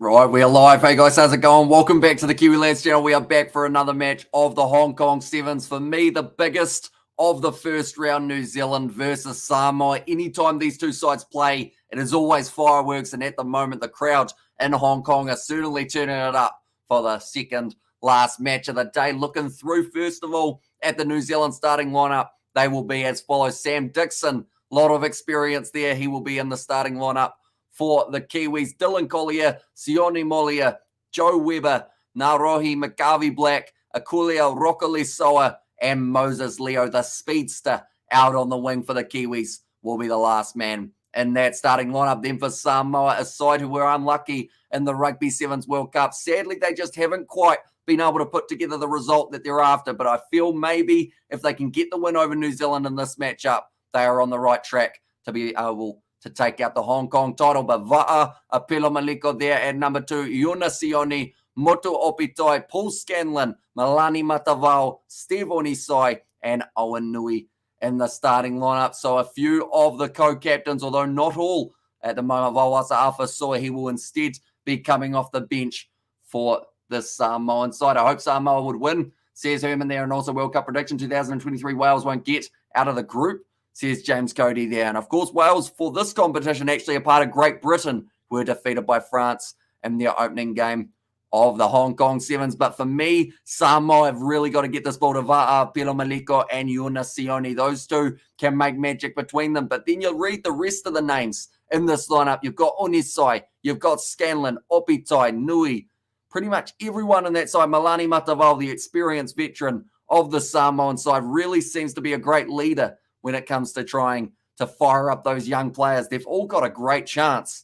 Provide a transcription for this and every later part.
Right, we are live. Hey guys, how's it going? Welcome back to the Kiwi Lads channel. We are back for another match of the Hong Kong Sevens. For me, the biggest of the first round, New Zealand versus Samoa. Anytime these two sides play, it is always fireworks. And at the moment, the crowd in Hong Kong are certainly turning it up for the second last match of the day. Looking through, first of all, at the New Zealand starting lineup, they will be as follows. Sam Dixon, a lot of experience there. He will be in the starting lineup for the Kiwis. Dylan Collier, Sione Molia, Joe Weber, Narohi McGarvey Black, Akulia Rokalisoa, and Moses Leo, the speedster, out on the wing for the Kiwis, will be the last man in that starting lineup. Then for Samoa, a side who were unlucky in the Rugby Sevens World Cup. Sadly, they just haven't quite been able to put together the result that they're after, but I feel maybe if they can get the win over New Zealand in this matchup, they are on the right track to be able to take out the Hong Kong title. But Va'a Apelo Maliko there at number 2, Yuna Sione, Moto Opitoi, Paul Scanlon, Malani Matavao, Steve Onisai, and Owen Nui in the starting lineup. So a few of the co-captains, although not all at the moment. Vawasa Alpha Soy, he will instead be coming off the bench for the Samoan side. I hope Samoa would win, says Herman there. And also World Cup prediction, 2023 Wales won't get out of the group, says James Cody there. And of course, Wales for this competition actually a part of Great Britain, were defeated by France in their opening game of the Hong Kong Sevens. But for me, Samoa have really got to get this ball to Va'a, Pelo Maliko, and Yuna Sione. Those two can make magic between them. But then you'll read the rest of the names in this lineup. You've got Onisai, you've got Scanlon, Opitai, Nui, pretty much everyone on that side. Malani Mataval, the experienced veteran of the Samoan side, really seems to be a great leader when it comes to trying to fire up those young players. They've all got a great chance.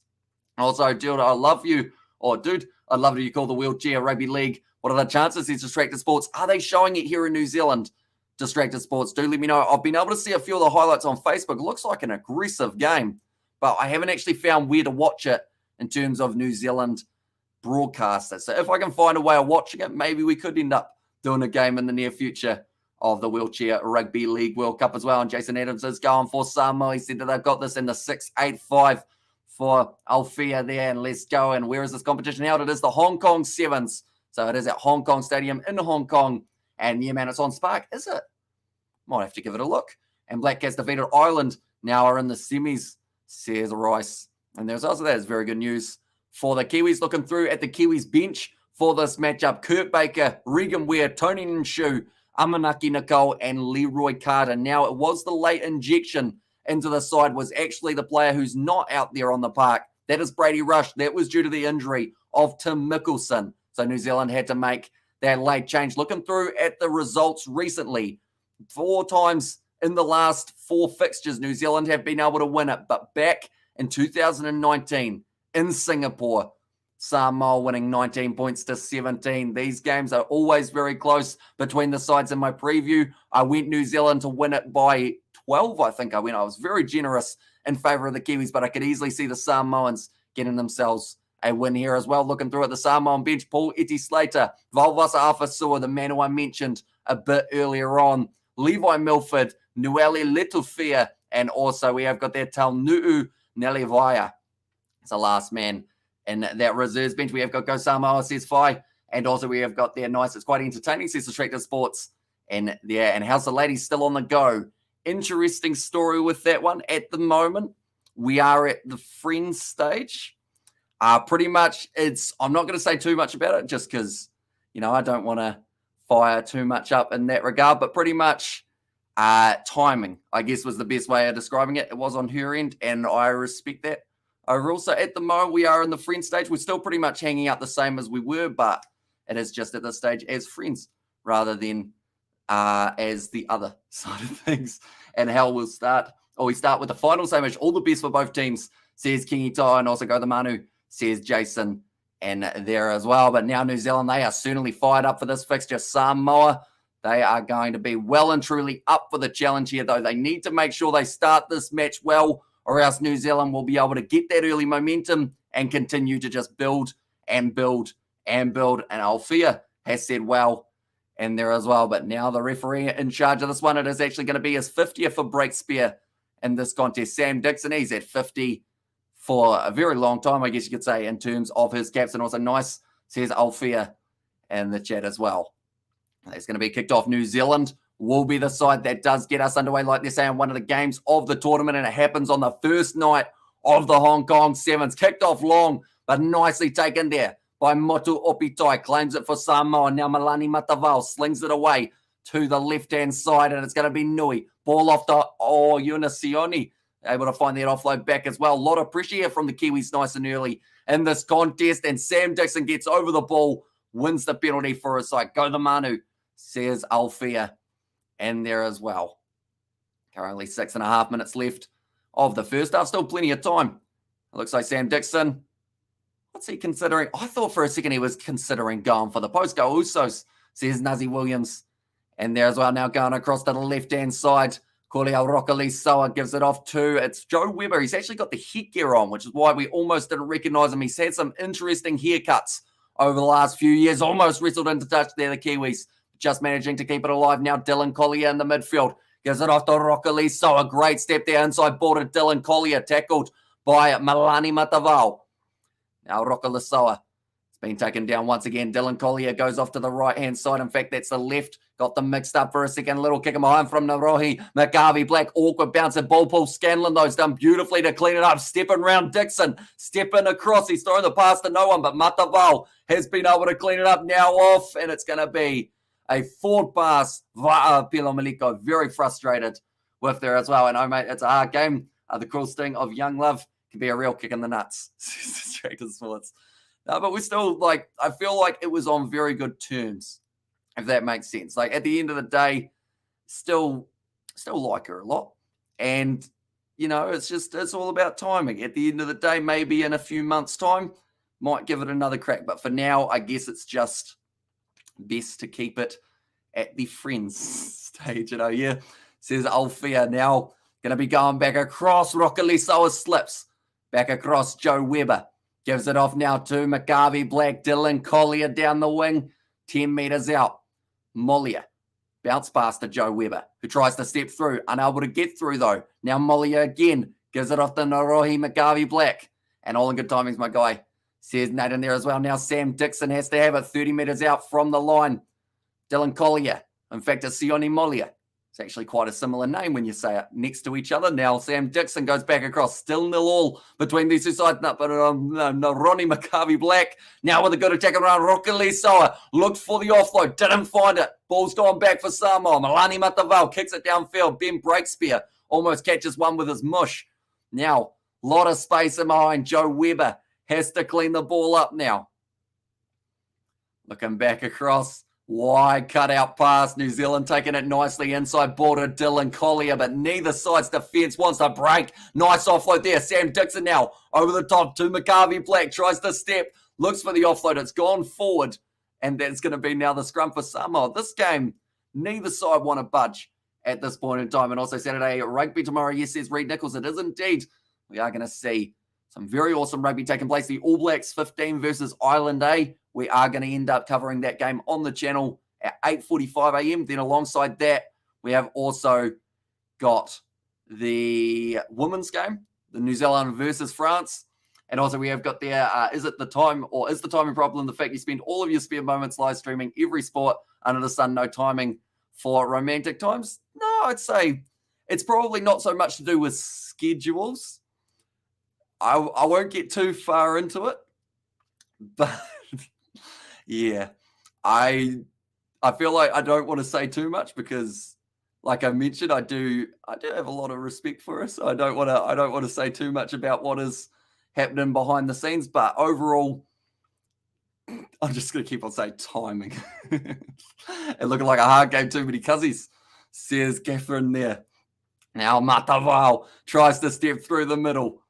Also, dude, I love you. Or, dude, I'd love you call the Wheelchair Rugby League. What are the chances? These Distracted Sports. Are they showing it here in New Zealand? Distracted Sports, do let me know. I've been able to see a few of the highlights on Facebook. It looks like an aggressive game, but I haven't actually found where to watch it in terms of New Zealand broadcaster. So if I can find a way of watching it, maybe we could end up doing a game in the near future of the Wheelchair Rugby League World Cup as well. And Jason Adams is going for Samoa. He said that they've got this in the 6-8-5 for Alfea there. And let's go. And where is this competition held? It is the Hong Kong Sevens. So it is at Hong Kong Stadium in Hong Kong. And yeah, man, it's on Spark, is it? Might have to give it a look. And Black Cats defeated Ireland. Now are in the semis, says Rice. And there's also that is very good news for the Kiwis. Looking through at the Kiwis bench for this matchup, Kurt Baker, Regan Ware, Tony Nshu, Amanaki Nicole, and Leroy Carter. Now, it was the late injection into the side was actually the player who's not out there on the park. That is Brady Rush. That was due to the injury of Tim Mickelson. So New Zealand had to make that late change. Looking through at the results recently, 4 times in the last 4 fixtures, New Zealand have been able to win it. But back in 2019 in Singapore, Samoa winning 19 points to 17. These games are always very close between the sides. In my preview, I went New Zealand to win it by 12, I think I went. I was very generous in favour of the Kiwis, but I could easily see the Samoans getting themselves a win here as well. Looking through at the Samoan bench, Paul Iti Slater, Valvasa Afasua, the man who I mentioned a bit earlier on, Levi Milford, Nueli Letufia, and also we have got there Talnu'u Nelevaya. It's the last man in that reserves bench. We have got Go Samoa, says Fi, and also we have got there nice. It's quite entertaining, says Distracted Sports. And there, and how's the ladies still on the go? Interesting story with that one. At the moment, we are at the friends stage. Pretty much, I'm not going to say too much about it just because, I don't want to fire too much up in that regard, but pretty much timing, I guess, was the best way of describing it. It was on her end, and I respect that overall. So at the moment, we are in the friend stage. We're still pretty much hanging out the same as we were, but it is just at this stage as friends rather than as the other side of things. And how we'll start, we start with the final same match. All the best for both teams, says Kingi Tai, and also go the Manu, says Jason, and there as well. But now New Zealand, they are certainly fired up for this fixture. Samoa, they are going to be well and truly up for the challenge here, though. They need to make sure they start this match well, or else New Zealand will be able to get that early momentum and continue to just build and build and build. And Alfea has said well in there as well. But now the referee in charge of this one, it is actually going to be his 50th for break spear in this contest. Sam Dixon, he's at 50 for a very long time, I guess you could say, in terms of his caps. And also nice, says Alfea in the chat as well. It's going to be kicked off. New Zealand will be the side that does get us underway, like they're saying, one of the games of the tournament, and it happens on the first night of the Hong Kong Sevens. Kicked off long, but nicely taken there by Motu Opitai. Claims it for Samoa. Now Malani Matavao slings it away to the left-hand side, and it's going to be Nui. Ball off to Yunasioni. Able to find that offload back as well. A lot of pressure here from the Kiwis nice and early in this contest, and Sam Dixon gets over the ball, wins the penalty for his side. Go the Manu, says Alfea in there as well. Currently 6.5 minutes left of the first half. Still plenty of time. It looks like Sam Dixon, what's he considering? I thought for a second he was considering going for the post. Go Usos, says Nazi Williams. And there as well, now going across to the left-hand side. Kolia Rokalisoa gives it off to, it's Joe Weber. He's actually got the headgear on, which is why we almost didn't recognize him. He's had some interesting haircuts over the last few years. Almost wrestled into touch there, the Kiwis. Just managing to keep it alive now. Dylan Collier in the midfield. Gives it off to Rokalisoa. A great step there inside border. Dylan Collier tackled by Malani Matavao. Now Rokalisoa. Been taken down once again. Dylan Collier goes off to the right-hand side. In fact, that's the left. Got them mixed up for a second. Little kick behind from Narohi. McGarvey Black, awkward bounce at ball pull. Scanlon, though, done beautifully to clean it up. Stepping round Dixon. Stepping across. He's throwing the pass to no one, but Matavao has been able to clean it up. Now off, and it's going to be a forward pass via Pilo Maliko. Very frustrated with there as well. And, oh, mate, it's a hard game. The cruel sting of young love can be a real kick in the nuts. Distracted Sports. No, but we're still, I feel like it was on very good terms, if that makes sense. Like, at the end of the day, still like her a lot. And, it's all about timing. At the end of the day, maybe in a few months' time, might give it another crack. But for now, I guess it's just best to keep it at the friends stage, yeah. Says Alfea now going to be going back across. Rokalisoa slips. Back across Joe Weber. Gives it off now to McGarvey Black. Dylan Collier down the wing. 10 metres out. Mollier. Bounce pass to Joe Weber, who tries to step through. Unable to get through, though. Now Mollier again. Gives it off to Narohi McGarvey Black. And all in good timings, my guy. Says Nate in there as well. Now Sam Dixon has to have it 30 metres out from the line. Dylan Collier. In fact, it's Sione Mollier. It's actually quite a similar name when you say it next to each other. Now Sam Dixon goes back across. Still 0-0 between these two sides. No, but Ronnie McCarvey Black. Now with a good attack around Rokalisoa. Looked for the offload. Didn't find it. Ball's gone back for Samoa. Malani Matavao kicks it downfield. Ben Breakspear almost catches one with his mush. Now, a lot of space in behind. Joe Weber has to clean the ball up now. Looking back across. Wide cutout pass. New Zealand taking it nicely inside border. Dylan Collier, but neither side's defense wants to break. Nice offload there. Sam Dixon now over the top to McCarvey Black. Tries to step. Looks for the offload. It's gone forward. And that's going to be now the scrum for Samoa. This game, neither side want to budge at this point in time. And also Saturday rugby tomorrow. Yes, says Reed Nichols. It is indeed. We are going to see some very awesome rugby taking place. The All Blacks 15 versus Island A. We are going to end up covering that game on the channel at 8:45 a.m. Then alongside that, we have also got the women's game, the New Zealand versus France. And also we have got there, is the timing problem the fact you spend all of your spare moments live streaming every sport under the sun, no timing for romantic times? No, I'd say it's probably not so much to do with schedules. I won't get too far into it, but yeah, I feel like I don't want to say too much because, like I mentioned, I do have a lot of respect for us. So I don't want to say too much about what is happening behind the scenes. But overall, I'm just going to keep on saying timing. It looking like a hard game. Too many cuzzies, says Catherine there. Now Matavao tries to step through the middle.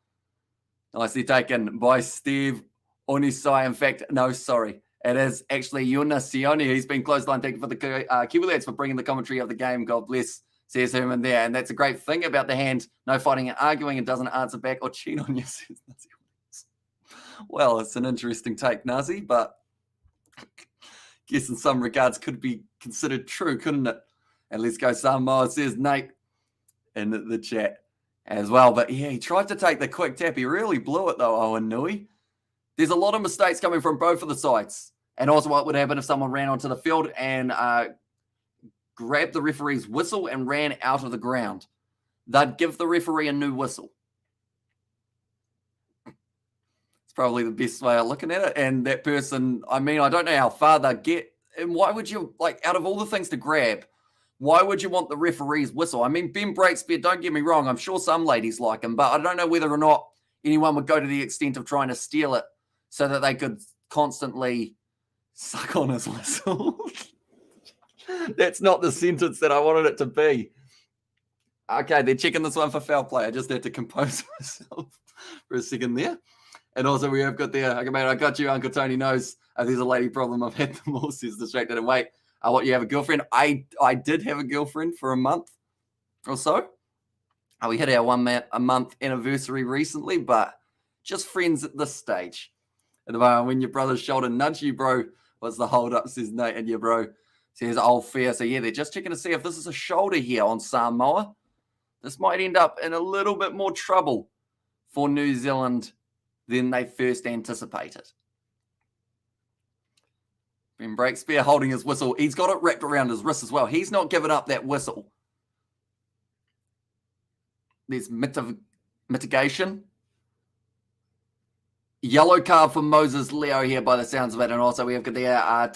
Nicely taken by Steve Onisai. In fact, no, sorry. It is actually Yuna Sione. He's been clothesline taken for the Kiwi lads for bringing the commentary of the game. God bless, says Herman there. And that's a great thing about the hand. No fighting and arguing and doesn't answer back or cheat on you, says Nazi. Well, it's an interesting take, Nazi, but I guess in some regards could be considered true, couldn't it? And let's go Samoa, says Nate in the chat. as well. But yeah, he tried to take the quick tap. He really blew it though, Owen Nui. There's a lot of mistakes coming from both of the sides. And also what would happen if someone ran onto the field and grabbed the referee's whistle and ran out of the ground. They'd give the referee a new whistle. It's probably the best way of looking at it. And that person, I mean, I don't know how far they get. And why would you, like, out of all the things to grab, why would you want the referee's whistle? I mean, Ben Breakspear, don't get me wrong, I'm sure some ladies like him, but I don't know whether or not anyone would go to the extent of trying to steal it so that they could constantly suck on his whistle. That's not the sentence that I wanted it to be. Okay, they're checking this one for foul play. I just had to compose myself for a second there. And also we have got there, okay, mate, I got you. Uncle Tony knows there's a lady problem. I've had them all. Says distracted and wait. What, you have a girlfriend? I did have a girlfriend for a month or so. We hit our a month anniversary recently, but just friends at this stage. At the moment, when your brother's shoulder nudge you, bro, what's the hold up, says Nate, and your bro says, oh, fair. So yeah, they're just checking to see if this is a shoulder here on Samoa. This might end up in a little bit more trouble for New Zealand than they first anticipated. Ben Breakspear holding his whistle. He's got it wrapped around his wrist as well. He's not giving up that whistle. There's mitigation. Yellow card for Moses Leo here by the sounds of it. And also we have got the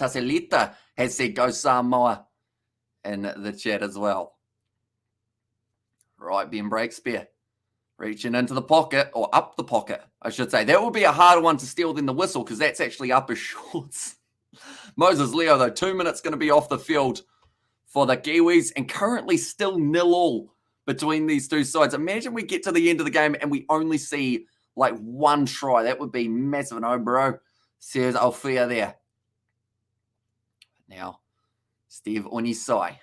Taselita has said go Samoa in the chat as well. Right, Ben Breakspear reaching into the pocket, or up the pocket, I should say. That would be a harder one to steal than the whistle because that's actually up his shorts. Moses Leo, though, 2 minutes going to be off the field for the Kiwis and currently still 0-0 between these two sides. Imagine we get to the end of the game and we only see like one try. That would be massive. No, bro, says Alfea there. Now, Steve Onisai.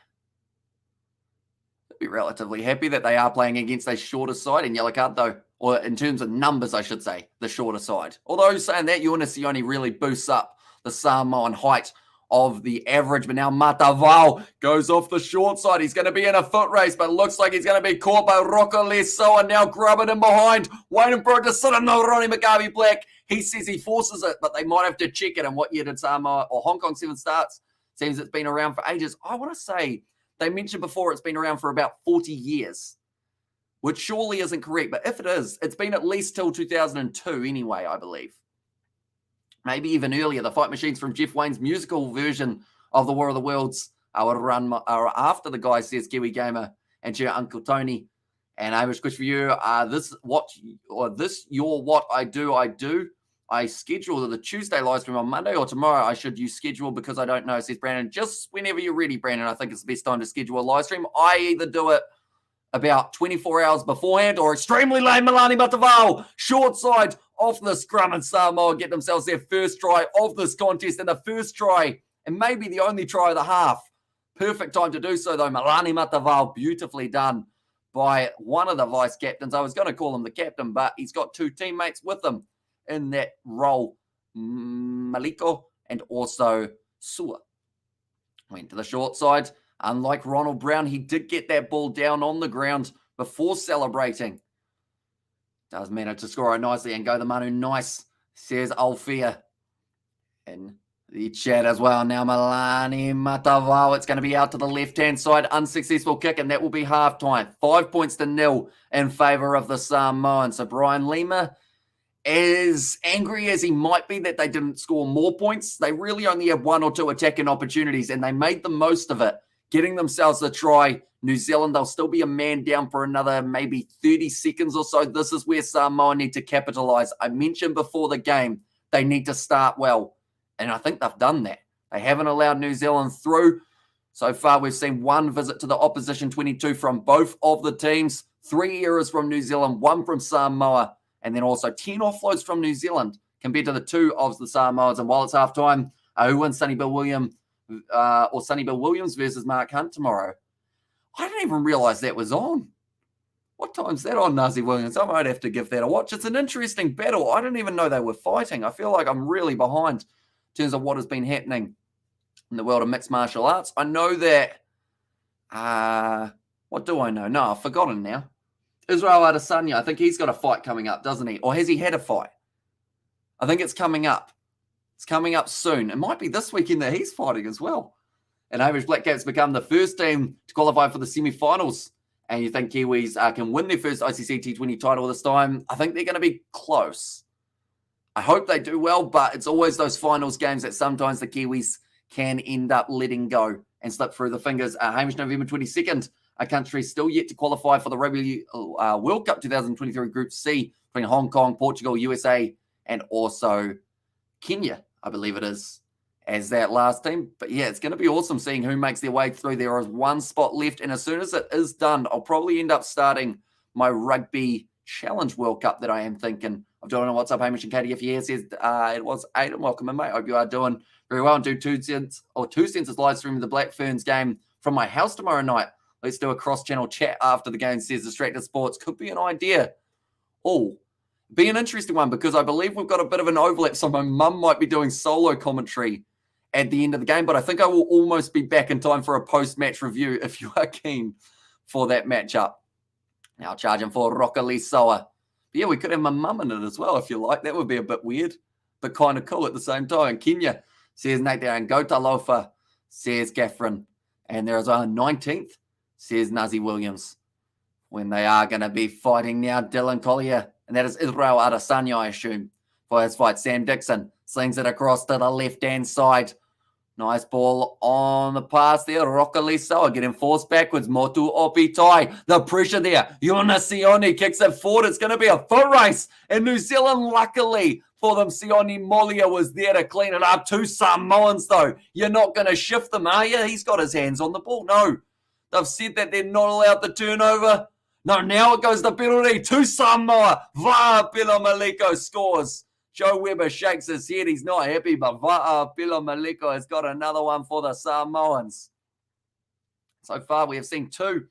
Be relatively happy that they are playing against a shorter side in yellow card, though, or in terms of numbers, I should say, the shorter side. Although saying that, Ionisione really boosts up the Samoan height of the average. But now Matavao goes off the short side. He's going to be in a foot race, but looks like he's going to be caught by Rocco Lesoa now grabbing him behind, waiting for it to sit on the Ronnie McGarvey Black. He says he forces it, but they might have to check it. And what year did Samoa or Hong Kong Sevens starts? Seems it's been around for ages. I want to say they mentioned before it's been around for about 40 years, which surely isn't correct. But if it is, it's been at least till 2002 anyway, I believe. Maybe even earlier. The Fight Machines from Jeff Wayne's musical version of the War of the Worlds are after the guy, says Kiwi Gamer and your Uncle Tony. And I have a question for you. Your what I do. I schedule the Tuesday live stream on Monday or tomorrow. I should use schedule because I don't know, says Brandon. Just whenever you're ready, Brandon. I think it's the best time to schedule a live stream. I either do it about 24 hours beforehand or extremely late. Milani Matavao, short side off the scrum, and Samoa get themselves their first try of this contest and the first try and maybe the only try of the half. Perfect time to do so, though. Milani Matavao, beautifully done by one of the vice captains. I was going to call him the captain, but he's got two teammates with him in that role, Maliko and also Sua. Went to the short side. Unlike Ronald Brown, he did get that ball down on the ground before celebrating. Does manage to score it nicely and go the Manu. Nice, says Alfea in the chat as well. Now Milani Matavao, it's going to be out to the left-hand side. Unsuccessful kick, and that will be half-time. 5-0 in favour of the Samoans. So Brian Lima, as angry as he might be that they didn't score more points, they really only had one or two attacking opportunities, and they made the most of it, getting themselves the try. New Zealand, they'll still be a man down for another maybe 30 seconds or so. This is where Samoa need to capitalise. I mentioned before the game, they need to start well, and I think they've done that. They haven't allowed New Zealand through. So far, we've seen one visit to the opposition 22 from both of the teams, 3 errors from New Zealand, 1 from Samoa, and then also 10 offloads from New Zealand compared to the 2 of the Samoans. And while it's halftime, who wins Sonny Bill Williams versus Mark Hunt tomorrow? I didn't even realise that was on. What time's that on, Nazi Williams? I might have to give that a watch. It's an interesting battle. I didn't even know they were fighting. I feel like I'm really behind in terms of what has been happening in the world of mixed martial arts. I know that... what do I know? No, I've forgotten now. Israel Adesanya, I think he's got a fight coming up, doesn't he? Or has he had a fight? I think it's coming up. It's coming up soon. It might be this weekend that he's fighting as well. And Hamish Black Caps become the first team to qualify for the semi-finals. And you think Kiwis can win their first ICC T20 title this time? I think they're going to be close. I hope they do well, but it's always those finals games that sometimes the Kiwis can end up letting go and slip through the fingers. Hamish, November 22nd, a country still yet to qualify for the Rugby World Cup 2023 Group C between Hong Kong, Portugal, USA, and also Kenya, I believe it is, as that last team. But yeah, it's going to be awesome seeing who makes their way through. There is one spot left, and as soon as it is done, I'll probably end up starting my Rugby Challenge World Cup that I am thinking of doing on WhatsApp. Hamish and Katie, if you says it was Aiden, welcome in, mate. Hope you are doing very well, and do 2 cents live stream of the Black Ferns game from my house tomorrow night. Let's do a cross-channel chat after the game, says Distracted Sports. Could be an idea. Oh, be an interesting one, because I believe we've got a bit of an overlap, so my mum might be doing solo commentary at the end of the game, but I think I will almost be back in time for a post-match review if you are keen for that matchup. Now charging for Rockali Soa. Yeah, we could have my mum in it as well, if you like. That would be a bit weird, but kind of cool at the same time. Kenya, says Nate there, and Gota Lofa, says Catherine. And there is a 19th, says Nazi Williams. When they are going to be fighting now, Dylan Collier, and that is Israel Adesanya, I assume, for his fight. Sam Dixon slings it across to the left-hand side. Nice ball on the pass there. Rockali Soa getting forced backwards. Motu Opitai. The pressure there. Yona Sione kicks it forward. It's going to be a foot race in New Zealand. Luckily for them, Sione Molia was there to clean it up. 2 Samoans, though. You're not going to shift them, are you? He's got his hands on the ball. No. They've said that they're not allowed the turnover. No, now it goes the penalty. 2 Samoa. Va'apilo Maliko scores. Joe Weber shakes his head. He's not happy, but Va'apilo Maliko has got another one for the Samoans. So far, we have seen 2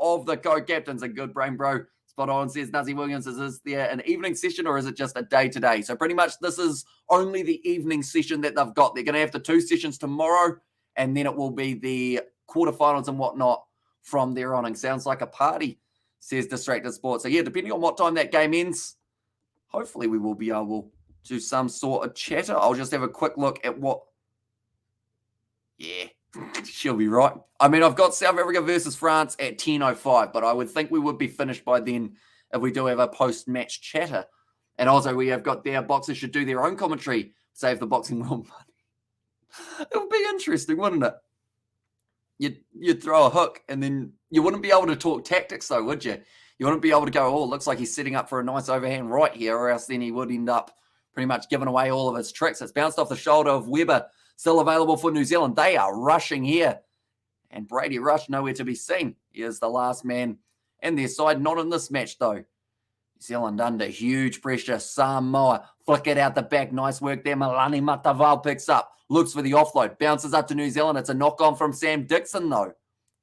of the co-captains. A good brain, bro. Spot on, says Nazi Williams. Is there an evening session, or is it just a day-to-day? So pretty much this is only the evening session that they've got. They're going to have the 2 sessions tomorrow, and then it will be the quarterfinals and whatnot from there on. And sounds like a party, says Distracted Sports. So yeah, depending on what time that game ends, hopefully we will be able to some sort of chatter. I'll just have a quick look at what... Yeah, she'll be right. I mean, I've got South Africa versus France at 10:05, but I would think we would be finished by then if we do have a post-match chatter. And also we have got their boxers should do their own commentary, save the boxing world money. It would be interesting, wouldn't it? You'd throw a hook, and then you wouldn't be able to talk tactics, though, would you? You wouldn't be able to go, oh, looks like he's setting up for a nice overhand right here, or else then he would end up pretty much giving away all of his tricks. It's bounced off the shoulder of Weber, still available for New Zealand. They are rushing here. And Brady Rush, nowhere to be seen. He is the last man in their side. Not in this match, though. New Zealand under huge pressure. Samoa, flick it out the back. Nice work there. Malani Mataval picks up. Looks for the offload. Bounces up to New Zealand. It's a knock-on from Sam Dixon, though.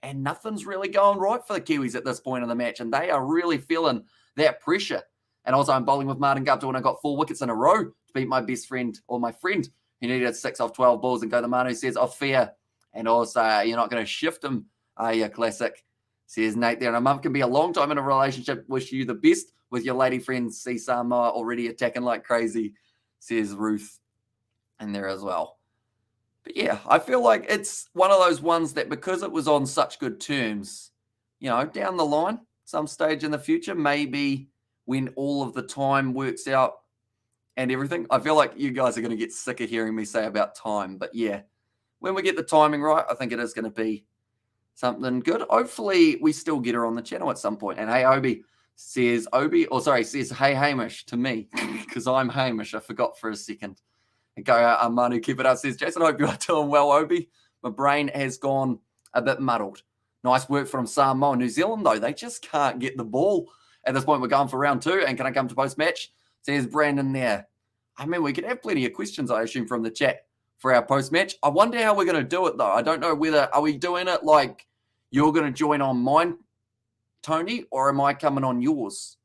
And nothing's really going right for the Kiwis at this point in the match. And they are really feeling that pressure. And also, I'm bowling with Martin Gupta when I got 4 wickets in a row to beat my best friend, or my friend, who needed 6 off 12 balls. And go to Manu says, off fair. And also, you're not going to shift him, are you, classic? Says Nate there. And a month can be a long time in a relationship. Wish you the best with your lady friends. See Samoa already attacking like crazy, says Ruth. And there as well. But yeah, I feel like it's one of those ones that because it was on such good terms, you know, down the line, some stage in the future, maybe when all of the time works out and everything. I feel like you guys are going to get sick of hearing me say about time. But yeah, when we get the timing right, I think it is going to be something good. Hopefully, we still get her on the channel at some point. And hey, says, hey, Hamish to me, because I'm Hamish. I forgot for a second. And go, Manu, keep it up. Says, Jason, hope you are doing well, Obi. My brain has gone a bit muddled. Nice work from Samoa. New Zealand, though, they just can't get the ball. At this point, we're going for round 2. And can I come to post-match? Says Brandon there. I mean, we could have plenty of questions, I assume, from the chat for our post-match. I wonder how we're going to do it, though. I don't know whether, are we doing it like you're going to join on mine, Tony, or am I coming on yours?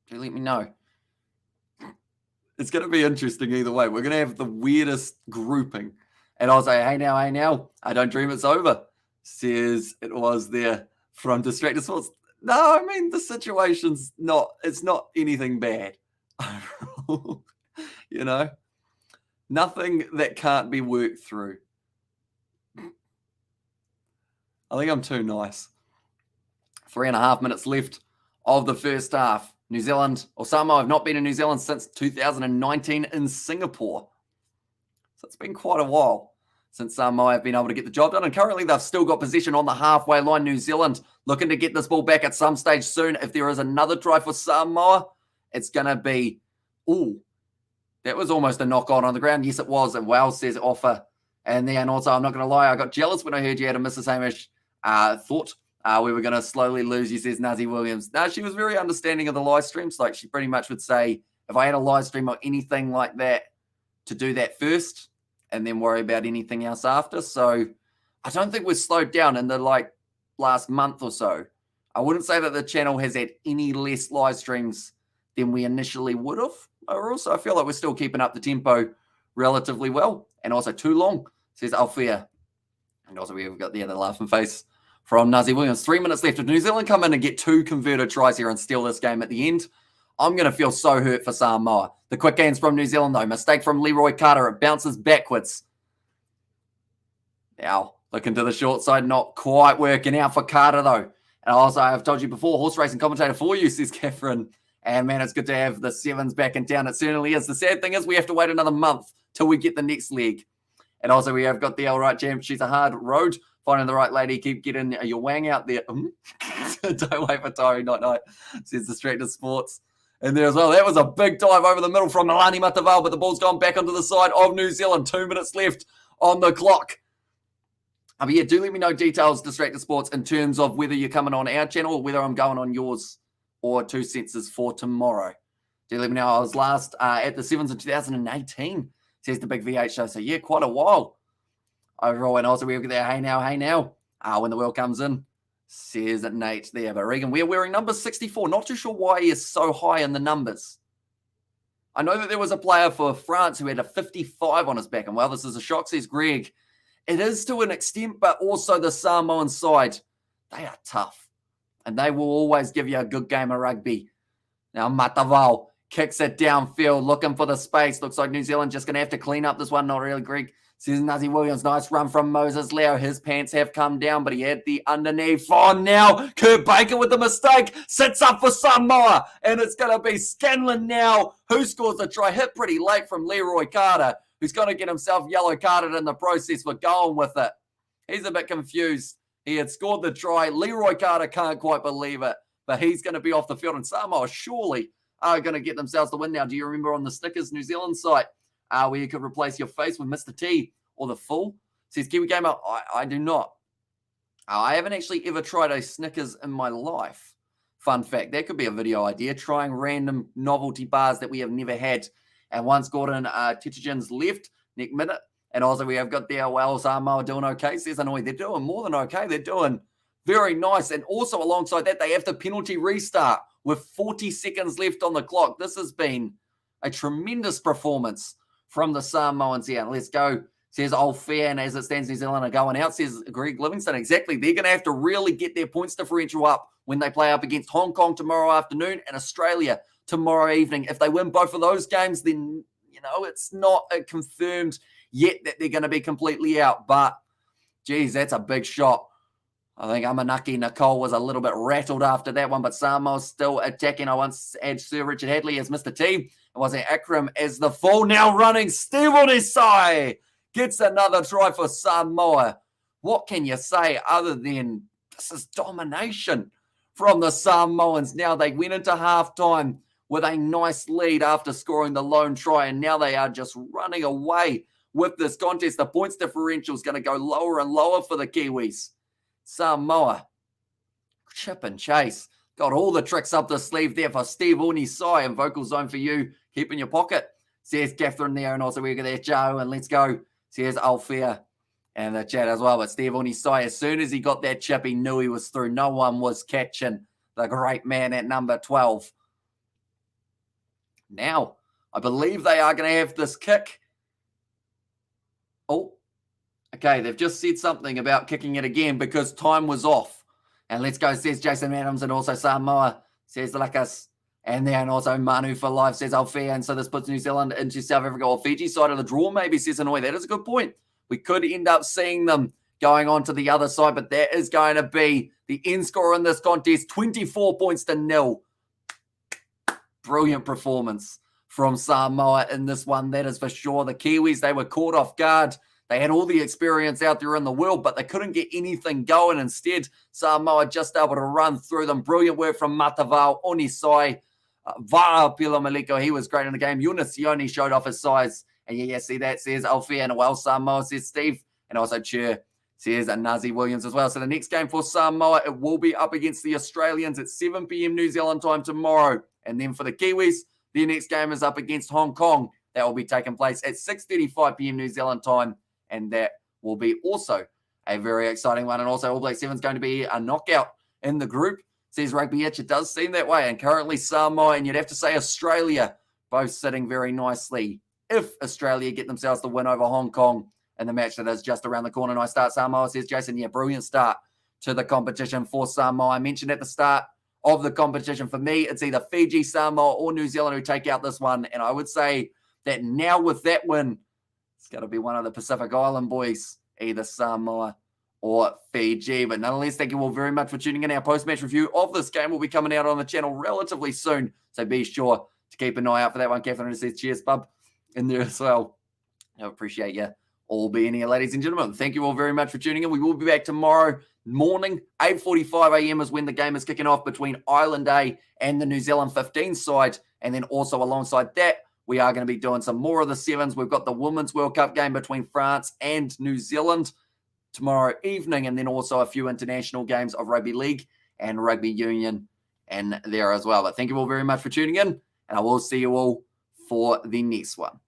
Do let me know. It's going to be interesting either way. We're going to have the weirdest grouping. And I'll say, hey now, I don't dream it's over. Says it was there from Distracted Sports. No, I mean, the situation's it's not anything bad. You know, nothing that can't be worked through. I think I'm too nice. 3.5 minutes left of the first half. New Zealand, or Samoa, have not been in New Zealand since 2019 in Singapore. So it's been quite a while since Samoa have been able to get the job done. And currently they've still got possession on the halfway line. New Zealand looking to get this ball back at some stage soon. If there is another try for Samoa, it's going to be, ooh, that was almost a knock-on the ground. Yes, it was. And Wells says offer. And then also, I'm not going to lie, I got jealous when I heard you had a Mrs. Hamish thought we were going to slowly lose you, says Nazi Williams. Now, she was very understanding of the live streams. Like, she pretty much would say, if I had a live stream or anything like that, to do that first and then worry about anything else after. So I don't think we're slowed down in the last month or so. I wouldn't say that the channel has had any less live streams than we initially would have. Also, I feel like we're still keeping up the tempo relatively well. And also too long, says Alfea. And also we've got the other laughing face from Nazi Williams. 3 minutes left. If New Zealand come in and get 2 converted tries here and steal this game at the end, I'm going to feel so hurt for Samoa. The quick hands from New Zealand, though. Mistake from Leroy Carter. It bounces backwards. Now, looking to the short side, not quite working out for Carter, though. And also, I've told you before, horse racing commentator for you, says Catherine. And, man, it's good to have the Sevens back in town. It certainly is. The sad thing is we have to wait another month till we get the next leg. And also, we have got the all right jam. She's a hard road. Finding the right lady, keep getting your wang out there. Don't wait for Tyree, night, says Distracted Sports. And there as well. That was a big dive over the middle from Milani Mataval, but the ball's gone back onto the side of New Zealand. 2 minutes left on the clock. But yeah, do let me know details, Distracted Sports, in terms of whether you're coming on our channel or whether I'm going on yours or 2 senses for tomorrow. Do let me know. I was last at the Sevens in 2018, says the Big VH show. So yeah, quite a while overall. And also we'll get there. Hey now. When the world comes in. Says Nate there. But Regan, we're wearing number 64. Not too sure why he is so high in the numbers. I know that there was a player for France who had a 55 on his back. And well, this is a shock, says Greg. It is to an extent, but also the Samoan side. They are tough. And they will always give you a good game of rugby. Now Mataval kicks it downfield, looking for the space. Looks like New Zealand just going to have to clean up this one. Not really, Greg. Says Nazi Williams, nice run from Moses Leo. His pants have come down, but he had the underneath on now. Kurt Baker with the mistake. Sits up for Samoa. And it's going to be Scanlon now, who scores the try. Hit pretty late from Leroy Carter, who's going to get himself yellow carded in the process for going with it. He's a bit confused. He had scored the try. Leroy Carter can't quite believe it, but he's going to be off the field. And Samoa surely are going to get themselves the win now. Do you remember on the Snickers New Zealand site where you could replace your face with Mr. T or the full? Says Kiwi Gamer, I do not. I haven't actually ever tried a Snickers in my life. Fun fact, that could be a video idea, trying random novelty bars that we have never had. And once Gordon Titigen's left, Nick Minute, and also we have got there, well, Samoa doing okay. Says Annoy, they're doing more than okay. They're doing very nice. And also alongside that, they have the penalty restart with 40 seconds left on the clock. This has been a tremendous performance from the Samoans here. Let's go, says Old Fair. And as it stands, New Zealand are going out, says Greg Livingston. Exactly. They're going to have to really get their points differential up when they play up against Hong Kong tomorrow afternoon and Australia tomorrow evening. If they win both of those games, then, it's not confirmed yet that they're going to be completely out. But, geez, that's a big shot. I think Amanaki Nicole was a little bit rattled after that one, but Samoa's still attacking. I once had Sir Richard Hadley as Mr. T. It wasn't Akram as the full. Now running, Steve Onisai gets another try for Samoa. What can you say other than this is domination from the Samoans? Now they went into halftime with a nice lead after scoring the lone try, and now they are just running away with this contest. The points differential is going to go lower and lower for the Kiwis. Samoa, chip and chase. Got all the tricks up the sleeve there for Steve Onisai, and vocal zone for you. Keep in your pocket, says Catherine there, and also we got there Joe, and let's go, says Alfea and the chat as well. But Steve Onisai, as soon as he got that chip, he knew he was through. No one was catching the great man at number 12. Now, I believe they are going to have this kick. Oh, okay, they've just said something about kicking it again because time was off. And let's go, says Jason Adams, and also Samoa, says Lucas. And then also Manu for life, says Alfea. And so this puts New Zealand into South Africa or Fiji side of the draw, maybe, says Hanoi. That is a good point. We could end up seeing them going on to the other side, but that is going to be the end score in this contest, 24 points to 0. Brilliant performance from Samoa in this one, that is for sure. The Kiwis, they were caught off guard. They had all the experience out there in the world, but they couldn't get anything going. Instead, Samoa just able to run through them. Brilliant work from Matavao, Onisai, Va'a Pilomaliko. He was great in the game. Yunisioni showed off his size. And yeah, see that, says Alfea, and well, Samoa, says Steve. And also Cheer, says Nazi Williams as well. So the next game for Samoa, it will be up against the Australians at 7 p.m. New Zealand time tomorrow. And then for the Kiwis, their next game is up against Hong Kong. That will be taking place at 6:35 p.m. New Zealand time. And that will be also a very exciting one. And also All Black Sevens going to be a knockout in the group, says Rugby Itch. It does seem that way. And currently Samoa, and you'd have to say Australia, both sitting very nicely. If Australia get themselves the win over Hong Kong in the match that is just around the corner. Nice start, Samoa, says Jason. Yeah, brilliant start to the competition for Samoa. I mentioned at the start of the competition, for me, it's either Fiji, Samoa, or New Zealand who take out this one. And I would say that now with that win, it's going to be one of the Pacific Island boys, either Samoa or Fiji. But nonetheless, thank you all very much for tuning in. Our post-match review of this game will be coming out on the channel relatively soon. So be sure to keep an eye out for that one. Catherine says, cheers, bub, in there as well. I appreciate you all being here, ladies and gentlemen. Thank you all very much for tuning in. We will be back tomorrow morning. 8:45 a.m. is when the game is kicking off between Island A and the New Zealand 15 side. And then also alongside that, we are going to be doing some more of the sevens. We've got the Women's World Cup game between France and New Zealand tomorrow evening, and then also a few international games of Rugby League and Rugby Union and there as well. But thank you all very much for tuning in, and I will see you all for the next one.